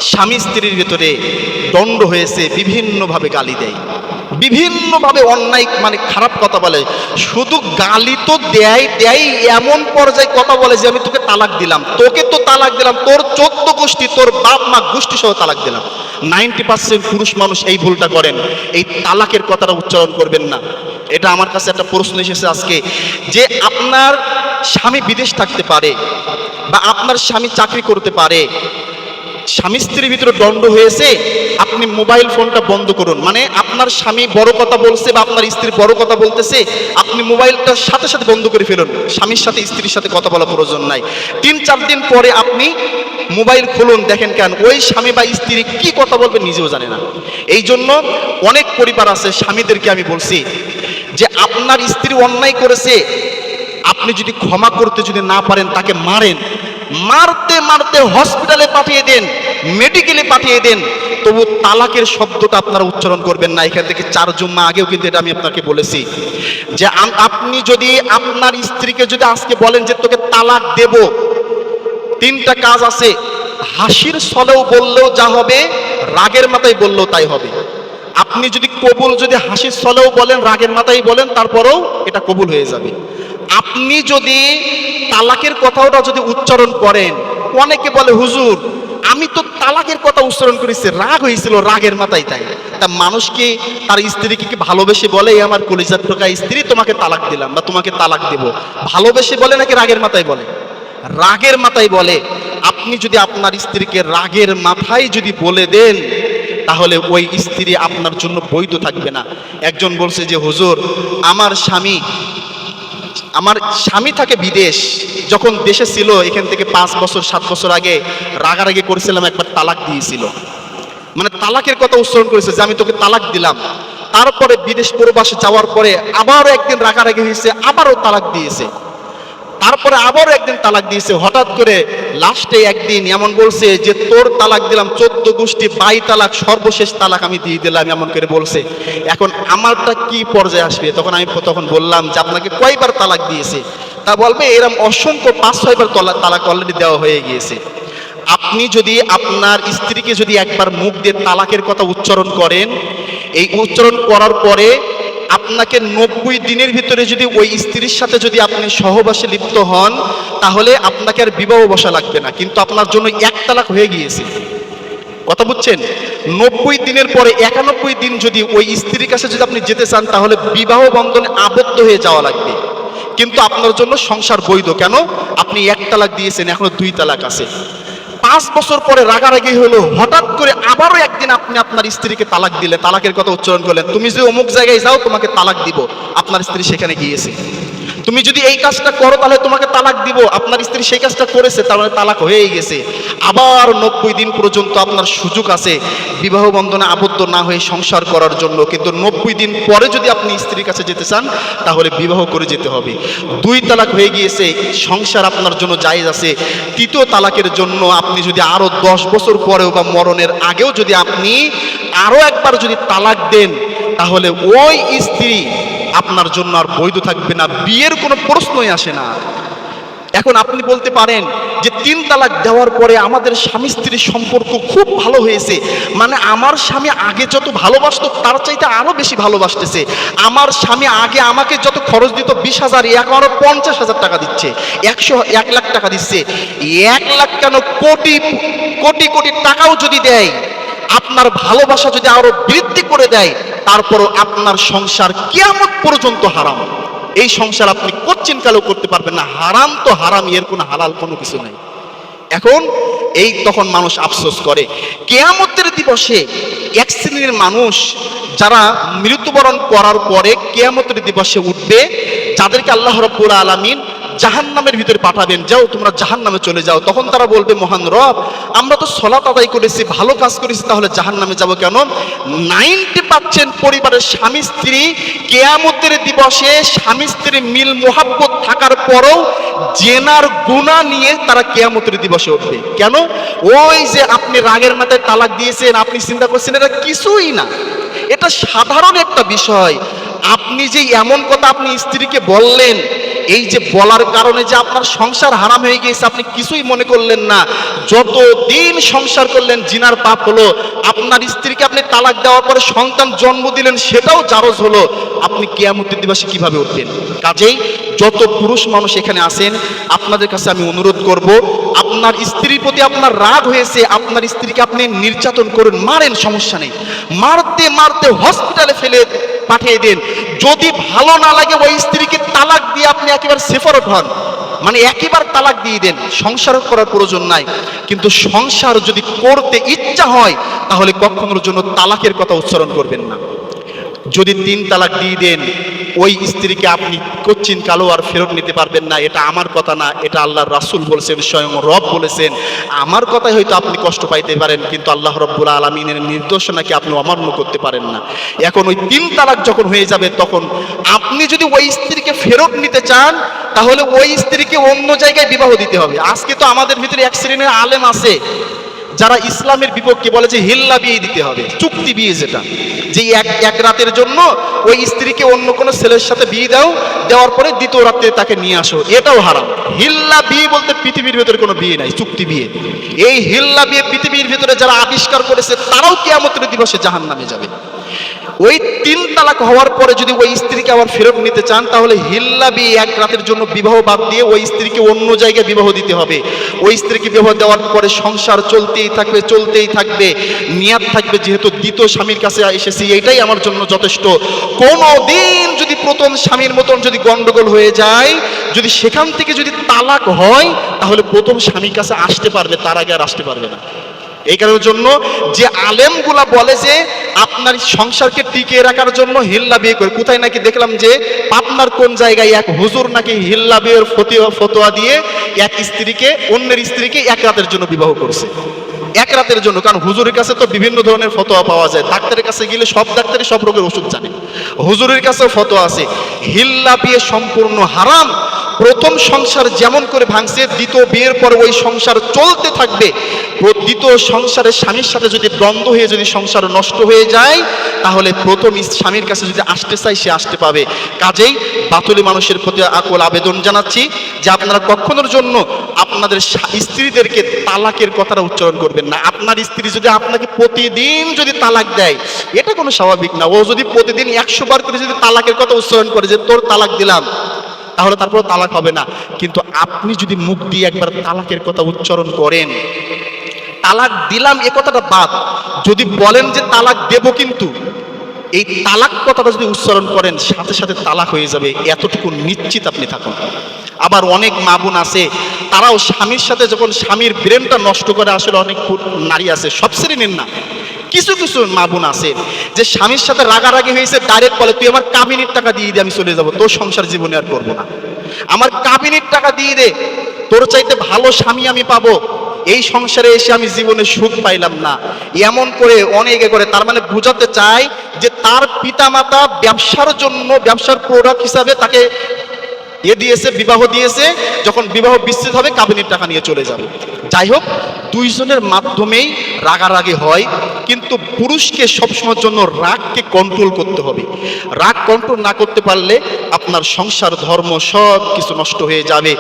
স্বামী স্ত্রীর ভেতরে দ্বন্দ্ব হয়েছে, বিভিন্নভাবে গালি দেয়, বিভিন্নভাবে অন্যায় মানে খারাপ কথা বলে। শুধু গালি তো দেয় দেয়, এমন পর্যায়ে কথা বলে যে আমি তোকে তালাক দিলাম, তোকে তো তালাক দিলাম, তোর 14 গোষ্ঠী, তোর বাপ মা গোষ্ঠী সহ তালাক দিলাম। 90% পুরুষ মানুষ এই ভুলটা করেন, এই তালাকের কথাটা উচ্চারণ করবেন না। এটা আমার কাছে একটা প্রশ্ন এসেছে আজকে, যে আপনার স্বামী বিদেশ থাকতে পারে বা আপনার স্বামী চাকরি করতে পারে, স্বামী স্ত্রীর ভিতরে দ্বন্দ্ব হয়েছে, আপনি মোবাইল ফোনটা বন্ধ করুন। মানে আপনার স্বামী বড় কথা বলছে বা আপনার স্ত্রী বড় কথা বলতেছে, আপনি মোবাইলটার সাথে সাথে বন্ধ করে ফেলুন। স্বামীর সাথে স্ত্রীর সাথে কথা বলা প্রয়োজন নাই। 3-4 দিন পরে আপনি মোবাইল খুলুন, দেখেন কেন ওই স্বামী বা স্ত্রী কি কথা বলবে নিজেও জানে না। এই জন্য অনেক পরিবার আছে, স্বামীদেরকে আমি বলছি যে আপনার স্ত্রী অন্যায় করেছে, আপনি যদি ক্ষমা করতে যদি না পারেন, তাকে মারেন, মারতে মারতে হসপিটালে পাঠিয়ে দেন, মেডিকেলে পাঠিয়ে দেন, তবু তালাকের শব্দটা আপনারা উচ্চারণ করবেন না। এখান থেকে 4 জুম্মা আগেও কিন্তু এটা আমি আপনাকে বলেছি যে আপনি যদি আপনার স্ত্রীকে যদি আজকে বলেন যে তোকে তালাক দেব, 3টা কাজ আছে। হাসির ছলেও বললেও যা হবে, রাগের মাথায় বললেও তাই হবে। আপনি যদি কবুল যদি হাসির ছলেও বলেন, রাগের মাথায় বলেন, তারপরেও এটা কবুল হয়ে যাবে। আপনি যদি তালাকের কথাটা যদি উচ্চারণ করেন, অনেকে বলে হুজুর আমি তো তালাকের কথা উচ্চারণ করেছি, রাগ হয়েছিল, রাগের মাথায় তাই। তা মানুষ কি তার স্ত্রীকে কি ভালোবেসে বলে এই আমার কলিজার ঠোকা স্ত্রী তোমাকে তালাক দিলাম বা তোমাকে তালাক দেব, ভালোবেসে বলে নাকি রাগের মাথায় বলে? রাগের মাথায় বলে। আপনি যদি আপনার স্ত্রীকে রাগের মাথায় যদি বলে দেন, তাহলে ওই স্ত্রী আপনার জন্য বৈধ থাকবে না। একজন বলছে যে হুজুর আমার স্বামী থাকে বিদেশ, যখন দেশে ছিল এখান থেকে 5 বছর 7 বছর আগে রাগারাগি করেছিলাম, একবার তালাক দিয়েছিল। মানে তালাকের কথা উচ্চারণ করেছে যে আমি তোকে তালাক দিলাম। তারপরে বিদেশ প্রবাসে যাওয়ার পরে আবারও একদিন রাগারাগি হয়েছে, আবারও তালাক দিয়েছে, তারপরে আবারও একদিন তালাক দিয়েছে। হঠাৎ করে লাস্টে একদিন এমন বলছে যে তোর তালাক দিলাম 14 গোষ্ঠী 22 তালাক, সর্বশেষ তালাক আমি দিয়ে দিলাম, এমন করে বলছে। এখন আমারটা কি পর্যায়ে আসবে? তখন বললাম যে আপনাকে কয়বার তালাক দিয়েছে? তা বলবে এরকম অসংখ্য 5-6 বার তালাক অলরেডি দেওয়া হয়ে গিয়েছে। আপনি যদি আপনার স্ত্রীকে যদি একবার মুখ দিয়ে তালাকের কথা উচ্চারণ করেন, এই উচ্চারণ করার পরে আপনাকে 90 দিনের ভিতরে যদি ওই স্ত্রীর সাথে যদি আপনি সহবাসে লিপ্ত হন, তাহলে আপনাকে আর বিবাহ বসা লাগবে না, কিন্তু আপনার জন্য 1 তালাক হয়ে গিয়েছে। কথা বুঝছেন? 90 দিনের পরে 91 দিন যদি ওই স্ত্রীর কাছে যদি আপনি যেতে চান, তাহলে বিবাহ বন্ধনে আবদ্ধ হয়ে যাওয়া লাগবে, কিন্তু আপনার জন্য সংসার বৈধ। কেন? আপনি 1 তালাক দিয়েছেন, এখনো 2 তালাক আছে। 5 বছর পরে রাগারাগি হলো, হঠাৎ করে আবারও একদিন আপনি আপনার স্ত্রীকে তালাক দিলে, তালাকের কথা উচ্চারণ করলেন, তুমি যদি অমুক জায়গায় যাও তোমাকে তালাক দিব, আপনার স্ত্রী সেখানে গিয়েছে। তুমি যদি এই কাজটা করো তাহলে তোমাকে তালাক দিব, আপনার স্ত্রী সেই কাজটা করেছে, তার মানে তালাক হয়েই গেছে। আবার 90 দিন পর্যন্ত আপনার সুযোগ আছে বিবাহ বন্ধনে আবদ্ধ না হয়ে সংসার করার জন্য, কিন্তু 90 দিন পরে যদি আপনি স্ত্রীর কাছে যেতে চান, তাহলে বিবাহ করে যেতে হবে। 2 তালাক হয়ে গিয়েছে, সংসার আপনার জন্য জায়েজ আছে। 3য় তালাকের জন্য আপনি যদি আরো 10 বছর পরেও বা মরণের আগেও যদি আপনি আরো একবার যদি তালাক দেন, তাহলে ওই স্ত্রী আপনার জন্য আর বৈধ থাকবে না, বিয়ের কোনো প্রশ্নই আসে না। এখন আপনি বলতে পারেন যে 3 তালাক দেওয়ার পরে আমাদের স্বামী স্ত্রীর সম্পর্ক খুব ভালো হয়েছে, মানে আমার স্বামী আগে যত ভালোবাসতো তার চাইতে আরো বেশি ভালোবাসতেছে। আমার স্বামী আগে আমাকে যত খরচ দিত 20,000, এখন আরো 50,000 টাকা দিচ্ছে, 1 লাখ টাকা দিচ্ছে। 1 লাখ কেন, কোটি কোটি কোটি টাকাও যদি দেয়, আপনার ভালোবাসা যদি আরো বৃদ্ধি করে দেয়, তারপরও আপনার সংসার কিয়ামত পর্যন্ত হারাম। এই সংসার আপনি কোচ্চিন কালেও করতে পারবেন না। হারাম তো হারাম, এর কোনো হালাল কোনো কিছু নাই। এখন তখন মানুষ আফসোস করে। কিয়ামতের দিবসে এক শ্রেণীর মানুষ যারা মৃত্যুবরণ করার পরে কিয়ামতের দিবসে উঠবে, যাদেরকে আল্লাহ রাব্বুল আলামিন জাহান্নামের ভিতরে পাঠাবেন, যাও তোমরা জাহান্নামে চলে যাও। তখন তারা বলবে মহান রব, আমরা তো সালাত আদায় করেছি, ভালো কাজ করেছি, তাহলে জাহান্নামে যাব কেন? 90% পরিবারের স্বামী স্ত্রী কিয়ামতের দিবসে স্বামী স্ত্রী মিল মোহাব্বত থাকার পরেও জেনার গুনাহ নিয়ে তারা কিয়ামতের দিবসে উঠবে। কেন? ওই যে আপনি রাগের মাথায় তালাক দিয়েছেন, আপনি চিন্তা করছেন এটা কিছুই না, এটা সাধারণ একটা বিষয়। আপনি যে এমন কথা আপনি স্ত্রীকে বললেন, এই যে বলার কারণে যে আপনার সংসার হারাম হয়ে গিয়েছে আপনি কিছুই মনে করলেন না, যত দিন সংসার করলেন জিনার পাপ হলো, আপনার স্ত্রীকে আপনি তালাক দেওয়ার পরে সন্তান জন্ম দিলেন সেটাও জারজ হলো, আপনি কিয়ামতের দিবসে কিভাবে উঠবেন? কাজেই যত পুরুষ মানুষ এখানে আছেন আপনাদের কাছে আমি অনুরোধ করব, আপনার স্ত্রীর প্রতি আপনার রাগ হয়েছে, আপনার স্ত্রীকে আপনি নির্যাতন করুন, মারেন, সমস্যা নেই, মারতে মারতে হসপিটালে ফেলে পাঠিয়ে দেন। যদি ভালো না লাগে ওই স্ত্রীকে তালাক দিয়ে আপনি একেবারে সেপারেট হন, মানে একেবারে তালাক দিয়ে দেন, সংসার করার প্রয়োজন নাই। কিন্তু সংসার যদি করতে ইচ্ছা হয় তাহলে কখনোর জন্য তালাকের কথা উচ্চারণ করবেন না। যদি 3 তালাক দিয়ে দেন ওই স্ত্রীকে আপনি কচ্ছিন কালো আর ফেরত নিতে পারবেন না। এটা আমার কথা না, এটা আল্লাহর রাসূল বলেছেন, স্বয়ং রব বলেছেন। আমার কথায় হয়তো আপনি কষ্ট পাইতে পারেন, কিন্তু আল্লাহ রাব্বুল আলামিনের নির্দেশনাকে আপনি অমান্য করতে পারেন না। এখন ওই 3 তালাক যখন হয়ে যাবে তখন আপনি যদি ওই স্ত্রীকে ফেরত নিতে চান তাহলে ওই স্ত্রীকে অন্য জায়গায় বিবাহ দিতে হবে। আজকে তো আমাদের ভিতরে এক শ্রেণীর আলেম আছে যারা ইসলামের বিপক্ষে বলে যে হিল্লা বিয়ে দিতে হবে, চুক্তি বিয়ে, যেটা যে এক রাতের জন্য ওই স্ত্রীকে অন্য কোনো ছেলের সাথে বিয়ে দাও, দেওয়ার পরে দ্বিতীয় রাতে তাকে নিয়ে আসো, এটাও হারাম। হিল্লা বিয়ে বলতে পৃথিবীর ভিতরে কোনো বিয়ে নাই, চুক্তি বিয়ে। এই হিল্লা বিয়ে পৃথিবীর ভিতরে যারা আবিষ্কার করেছে তারাও কিয়ামতের দিবসে জাহান্নামে যাবে। ওই 3 তালাক হওয়ার পরে যদি ওই স্ত্রীকে আবার ফেরত নিতে চান তাহলে হিল্লা বিয়ে, এক রাতের জন্য বিবাহ বাদ দিয়ে ওই স্ত্রীকে অন্য জায়গায় বিবাহ দিতে হবে। ওই স্ত্রীকে বিবাহ দেওয়ার পরে সংসার চলতেই থাকবে, চলতেই থাকবে, নিয়াত থাকবে যেহেতু দ্বিতীয় স্বামীর কাছে এসেছি এইটাই আমার জন্য যথেষ্ট। কোনো দিন যদি প্রথম স্বামীর মতন যদি গন্ডগোল হয়ে যায়, যদি সেখান থেকে যদি তালাক হয় তাহলে প্রথম স্বামীর কাছে আসতে পারবে, তার আগে আর আসতে পারবে না। এই কারণের জন্য যে আলেমগুলা বলে যে আপনার সংসারকে টিকিয়ে রাখার জন্য হিল্লা বিয়ে করে, কোথায় নাকি দেখলাম যে পাবনার কোন জায়গায় এক হুজুর নাকি হিল্লা বিয়ের ফতোয়া দিয়ে এক স্ত্রীকে, অন্যের স্ত্রীকে 1 রাতের জন্য বিবাহ করছে, 1 রাতের জন্য। কারণ হুজুরের কাছে তো বিভিন্ন ধরনের ফতোয়া পাওয়া যায়, ডাক্তারের কাছে গেলে সব ডাক্তারই সব রোগের ওষুধ জানে, হুজুরের কাছেও ফতোয়া আছে। হিল্লা বিয়ে সম্পূর্ণ হারাম। প্রথম সংসার যেমন করে ভাঙছে, দ্বিতীয় বিয়ের পর ওই সংসার চলতে থাকবে। দ্বিতীয় সংসারের স্বামীর সাথে যদি দ্বন্দ্ব হয়ে যদি সংসার নষ্ট হয়ে যায় তাহলে প্রথম স্বামীর কাছে যদি আসতে চাই সে আসতে পাবে। কাজেই বাতুলি মানুষের প্রতি আকুল আবেদন জানাচ্ছি যে আপনারা কখনোর জন্য আপনাদের স্ত্রীদেরকে তালাকের কথাটা উচ্চারণ করবেন না। আপনার স্ত্রী যদি আপনাকে প্রতিদিন যদি তালাক দেয় এটা কোনো স্বাভাবিক না। ও যদি প্রতিদিন 100 বার করে যদি তালাকের কথা উচ্চারণ করে যে তোর তালাক দিলাম, তাহলে তারপর তালাক হবে না। কিন্তু আপনি যদি মুখ দিয়ে একবার তালাকের কথা উচ্চারণ করেন, তালাক দিলাম এ কথাটা বাদ, যদি বলেন যে তালাক দেব, কিন্তু এই তালাক কথাটা যদি উচ্চারণ করেন সাথে সাথে তালাক হয়ে যাবে, এতটুকু নিশ্চিত আপনি থাকুন। আবার অনেক মা বোন আছে তারাও স্বামীর সাথে যখন স্বামীর ব্রেনটা নষ্ট করে, আসলে অনেক নারী আছে, সব শ্রেণীর না, কিছু কিছু মা বোন আছে যে স্বামীর সাথে রাগারাগি হয়েছে ডাইরেক্ট বলে তুই আমার কাবিনের টাকা দিয়ে দে, আমি চলে যাব, তোর সংসার জীবনে আর করবো না, আমার কাবিনের টাকা দিয়ে দে, তোর চাইতে ভালো স্বামী আমি পাবো, এই সংসারে এসে আমি জীবনে সুখ পাইলাম না, এমন করে অনেকে করে। তার মানে বোঝাতে চায় যে তার পিতামাতা ব্যবসার জন্য, ব্যবসার প্রোডাক্ট হিসাবে তাকে দিয়েছে, বিবাহ দিয়েছে, যখন বিবাহ বিচ্ছেদ হবে কাবিনের টাকা নিয়ে চলে যাবে। যাই হোক, দুইজনের মাধ্যমেই রাগারাগি হয়, কিন্তু পুরুষকে সবসময়ের জন্য রাগকে কন্ট্রোল করতে হবে। রাগ কন্ট্রোল না করতে পারলে আপনার সংসার, ধর্ম সব কিছু নষ্ট হয়ে যাবে।